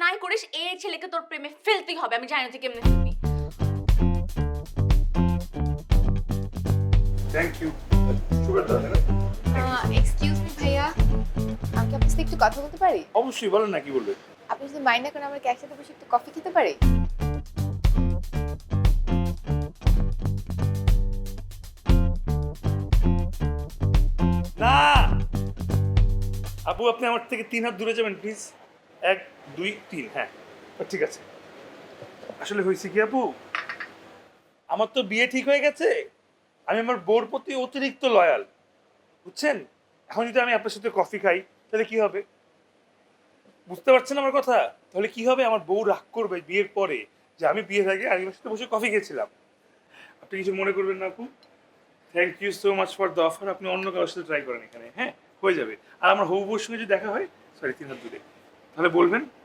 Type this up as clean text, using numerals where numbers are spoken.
নাই করিস, এই ছেলেকে তোর প্রেমে ফেলতেই হবে। আমি জানি না তুই কেমনে ফেলবি। Thank you. সুগার দাও না? এক্সকিউজ মি ভাইয়া, আমি কি আপনার সাথে একটু কথা বলতে পারি? অবশ্যই বলেন না, কি বলবেন? আপনি যদি মাইন্ড না করেন আমরা কি একসাথে বসে একটু কফি খেতে পারি? না আপু, আপনি আমার থেকে 3 হাত দূরে যাবেন প্লিজ। 1 2 3, হ্যাঁ ঠিক আছে। আসলে হয়েছে কি আপু, আমার তো বিয়ে ঠিক হয়ে গেছে। আমি আমার বউর প্রতি অতিরিক্ত লয়াল, বুঝছেন? এখন যদি আমি আপনার সাথে কফি খাই তাহলে কি হবে? বুঝতে পারছেন আমার কথা? তাহলে কি হবে, আমার বউ রাগ করবে বিয়ের পরে যে আমি বিয়ের আগে আরেকজনের সাথে বসে কফি খেয়েছিলাম। আপনি কিছু মনে করবেন না আপু। Thank you so much for the offer. আপনি অন্য কারোর সাথে ট্রাই করেন এখানে, হ্যাঁ হয়ে যাবে। আর আমার হবু বউর সঙ্গে যদি দেখা হয়, সরি 3 হাত দূরে, তাহলে বলবেন